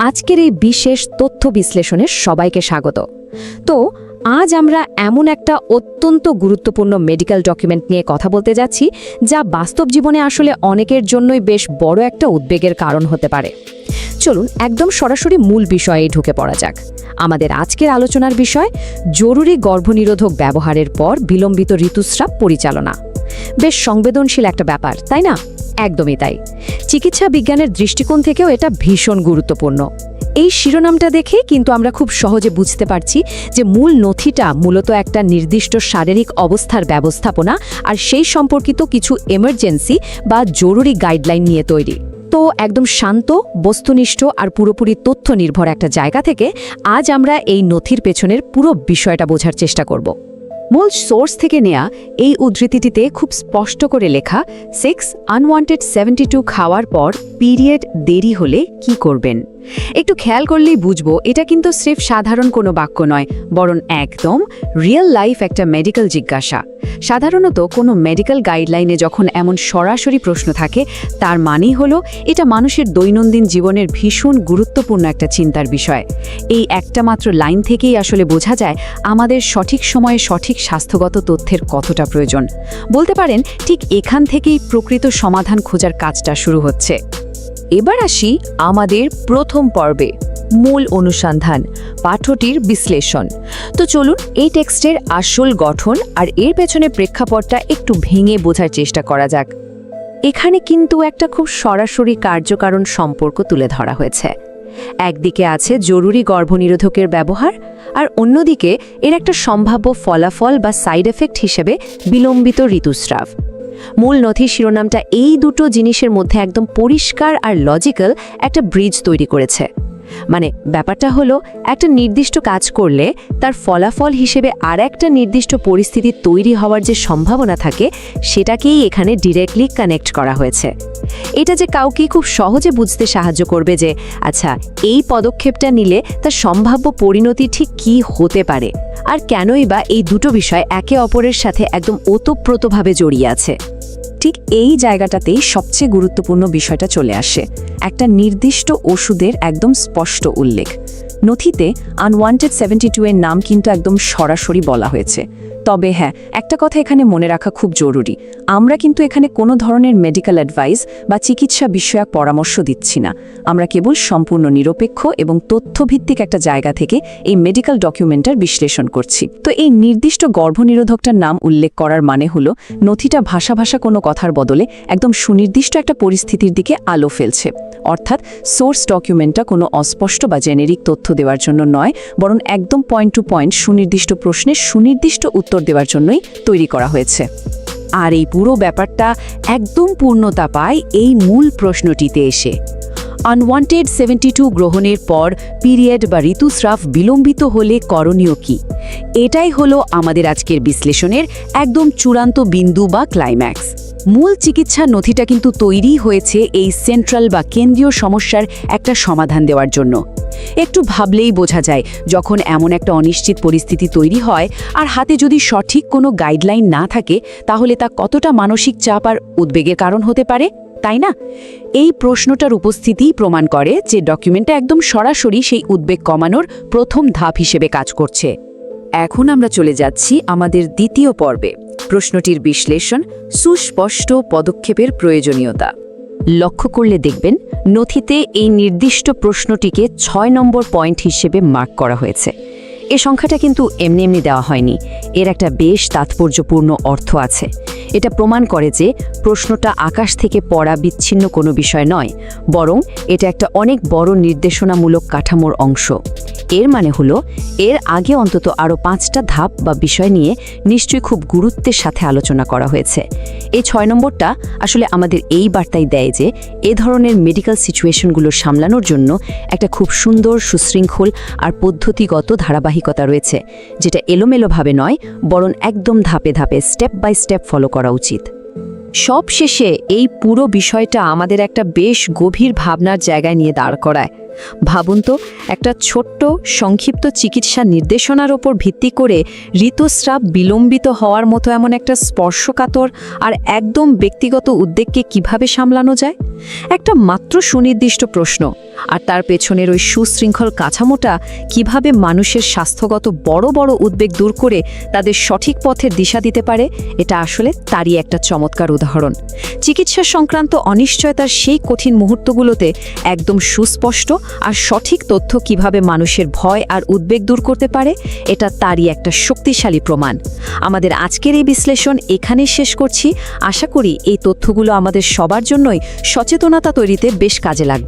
আজকের এই বিশেষ তথ্য বিশ্লেষণে সবাইকে স্বাগত। তো আজ আমরা এমন একটা অত্যন্ত গুরুত্বপূর্ণ মেডিকেল ডকুমেন্ট নিয়ে কথা বলতে যাচ্ছি, যা বাস্তব জীবনে আসলে অনেকের জন্যই বেশ বড় একটা উদ্বেগের কারণ হতে পারে। চলুন একদম সরাসরি মূল বিষয়ে ঢুকে পড়া যাক। আমাদের আজকের আলোচনার বিষয় জরুরি গর্ভনিরোধক ব্যবহারের পর বিলম্বিত ঋতুস্রাব পরিচালনা। বেশ সংবেদনশীল একটা ব্যাপার, তাই না? একদমই তাই। চিকিৎসা বিজ্ঞানের দৃষ্টিকোণ থেকেও এটা ভীষণ গুরুত্বপূর্ণ। এই শিরোনামটা দেখে কিন্তু আমরা খুব সহজে বুঝতে পারছি যে মূল নথিটা মূলত একটা নির্দিষ্ট শারীরিক অবস্থার ব্যবস্থাপনা আর সেই সম্পর্কিত কিছু এমার্জেন্সি বা জরুরি গাইডলাইন নিয়ে তৈরি। তো একদম শান্ত, বস্তুনিষ্ঠ আর পুরোপুরি তথ্য নির্ভর একটা জায়গা থেকে আজ আমরা এই নথির পেছনের পুরো বিষয়টা বোঝার চেষ্টা করব। মূল সোর্স থেকে নেয়া এই উদ্ধৃতিটিতে খুব স্পষ্ট করে লেখা, সেক্স আনওয়ান্টেড 72 খাওয়ার পর পিরিয়ড দেরি হলে কি করবেন। একটু খেয়াল করলেই বুঝবো এটা কিন্তু স্রেফ সাধারণ কোনো বাক্য নয়, বরং একদম রিয়েল লাইফ একটা মেডিকেল জিজ্ঞাসা। সাধারণত কোনো মেডিকেল গাইডলাইনে যখন এমন সরাসরি প্রশ্ন থাকে, তার মানেই হলো এটা মানুষের দৈনন্দিন জীবনের ভীষণ গুরুত্বপূর্ণ একটা চিন্তার বিষয়। এই একটা মাত্র লাইন থেকেই আসলে বোঝা যায় আমাদের সঠিক সময়ে সঠিক স্বাস্থ্যগত তথ্যের কতটা প্রয়োজন। বলতে পারেন ঠিক এখান থেকেই প্রকৃত সমাধান খোঁজার কাজটা শুরু হচ্ছে। এবার আসি আমাদের প্রথম পর্বে, মূল অনুসন্ধান, পাঠ্যটির বিশ্লেষণ। তো চলুন এই টেক্সটের আসল গঠন আর এর পেছনে প্রেক্ষাপটটা একটু ভেঙে বোঝার চেষ্টা করা যাক। এখানে কিন্তু একটা খুব সরাসরি কার্যকারণ সম্পর্ক তুলে ধরা হয়েছে। একদিকে আছে জরুরি গর্ভনিরোধকের ব্যবহার, আর অন্যদিকে এর একটা সম্ভাব্য ফলাফল বা সাইড এফেক্ট হিসেবে বিলম্বিত ঋতুস্রাব। মূল নথির শিরোনামটা এই দুটো জিনিসের মধ্যে একদম পরিষ্কার আর লজিক্যাল একটা ব্রিজ তৈরি করেছে। মানে ব্যাপারটা হলো, একটা নির্দিষ্ট কাজ করলে তার ফলাফল হিসেবে আর একটা নির্দিষ্ট পরিস্থিতি তৈরি হওয়ার যে সম্ভাবনা থাকে, সেটাকেই এখানে ডিরেক্টলি কানেক্ট করা হয়েছে। এটা যে কাউকে খুব সহজে বুঝতে সাহায্য করবে যে আচ্ছা, এই পদক্ষেপটা নিলে তার সম্ভাব্য পরিণতি ঠিক কী হতে পারে, আর কেনই বা এই দুটো বিষয় একে অপরের সাথে একদম ওতপ্রোতভাবে জড়িয়ে আছে। ঠিক এই জায়গাটাতেই সবচেয়ে গুরুত্বপূর্ণ বিষয়টা চলে আসে, একটা নির্দিষ্ট ওষুধের একদম স্পষ্ট উল্লেখ। নথিতে আনওয়ান্টেড 72 এর নাম কিন্তু একদম সরাসরি বলা হয়েছে। তবে হ্যাঁ, একটা কথা এখানে মনে রাখা খুব জরুরি, আমরা কিন্তু এখানে কোনো ধরনের মেডিকেল অ্যাডভাইস বা চিকিৎসা বিষয়ক পরামর্শ দিচ্ছি না। আমরা কেবল সম্পূর্ণ নিরপেক্ষ এবং তথ্যভিত্তিক একটা জায়গা থেকে এই মেডিকেল ডকুমেন্টার বিশ্লেষণ করছি। তো এই নির্দিষ্ট গর্ভনিরোধকটার নাম উল্লেখ করার মানে হলো নথিটা ভাষা কোনো কথার বদলে একদম সুনির্দিষ্ট একটা পরিস্থিতির দিকে আলো ফেলছে। অর্থাৎ সোর্স ডকুমেন্টটা কোনো অস্পষ্ট বা জেনেরিক তথ্য দেওয়ার জন্য নয়, বরং একদম পয়েন্ট টু পয়েন্ট সুনির্দিষ্ট প্রশ্নের সুনির্দিষ্ট উত্তর দেওয়ার জন্যই তৈরি করা হয়েছে। আর এই পুরো ব্যাপারটা একদম পূর্ণতা পায় এই মূল প্রশ্নটিতে এসে, আনওয়ান্টেড 72 গ্রহণের পর পিরিয়ড বা ঋতুস্রাব বিলম্বিত হলে করণীয় কি। এটাই হলো আমাদের আজকের বিশ্লেষণের একদম চূড়ান্ত বিন্দু বা ক্লাইম্যাক্স। মূল চিকিৎসা নথিটা কিন্তু তৈরি হয়েছে এই সেন্ট্রাল বা কেন্দ্রীয় সমস্যার একটা সমাধান দেওয়ার জন্য। একটু ভাবলেই বোঝা যায়, যখন এমন একটা অনিশ্চিত পরিস্থিতি তৈরি হয় আর হাতে যদি সঠিক কোনো গাইডলাইন না থাকে, তাহলে তা কতটা মানসিক চাপ আর উদ্বেগের কারণ হতে পারে, তাই না? এই প্রশ্নটার উপস্থিতিই প্রমাণ করে যে ডকুমেন্টটা একদম সরাসরি সেই উদ্বেগ কমানোর প্রথম ধাপ হিসেবে কাজ করছে। এখন আমরা চলে যাচ্ছি আমাদের দ্বিতীয় পর্বে, প্রশ্নটির বিশ্লেষণ, সুস্পষ্ট পদক্ষেপের প্রয়োজনীয়তা। লক্ষ্য করলে দেখবেন নথিতে এই নির্দিষ্ট প্রশ্নটিকে 6 নম্বর পয়েন্ট হিসেবে মার্ক করা হয়েছে। এ সংখ্যাটা কিন্তু এমনি এমনি দেওয়া হয়নি, এর একটা বেশ তাৎপর্যপূর্ণ অর্থ আছে। এটা প্রমাণ করে যে প্রশ্নটা আকাশ থেকে পড়া বিচ্ছিন্ন কোনো বিষয় নয়, বরং এটা একটা অনেক বড় নির্দেশনামূলক কাঠামোর অংশ। এর মানে হলো এর আগে অন্তত আরও 5টা ধাপ বা বিষয় নিয়ে নিশ্চয়ই খুব গুরুত্বের সাথে আলোচনা করা হয়েছে। এই 6 নম্বরটা আসলে আমাদের এই বার্তাই দেয় যে এ ধরনের মেডিকেল সিচুয়েশনগুলো সামলানোর জন্য একটা খুব সুন্দর, সুশৃঙ্খল আর পদ্ধতিগত ধারাবাহিকতা রয়েছে, যেটা এলোমেলোভাবে নয়, বরং একদম ধাপে ধাপে স্টেপ বাই স্টেপ ফলো করা উচিত। সবশেষে এই পুরো বিষয়টা আমাদের একটা বেশ গভীর ভাবনার জায়গায় নিয়ে দাঁড় করায়। ভাবুন তো, একটা ছোট্ট সংক্ষিপ্ত চিকিৎসা নির্দেশনার ওপর ভিত্তি করে ঋতুস্রাব বিলম্বিত হওয়ার মতো এমন একটা স্পর্শকাতর আর একদম ব্যক্তিগত উদ্বেগকে কিভাবে সামলানো যায়। একটা মাত্র সুনির্দিষ্ট প্রশ্ন, আর তার পেছনের ওই সুশৃঙ্খল কাঠামোটা কিভাবে মানুষের স্বাস্থ্যগত বড় বড় উদ্বেগ দূর করে তাদের সঠিক পথের দিশা দিতে পারে, এটা আসলে তারই একটা চমৎকার উদাহরণ। চিকিৎসা সংক্রান্ত অনিশ্চয়তার সেই কঠিন মুহূর্তগুলোতে একদম সুস্পষ্ট আর সঠিক তথ্য কিভাবে মানুষের ভয় আর উদ্বেগ দূর করতে পারে, এটা তারই একটা শক্তিশালী প্রমাণ। আমাদের আজকের এই বিশ্লেষণ এখানেই শেষ করছি। আশা করি এই তথ্যগুলো আমাদের সবার জন্যই সচেতনতা তৈরিতে বেশ কাজে লাগবে।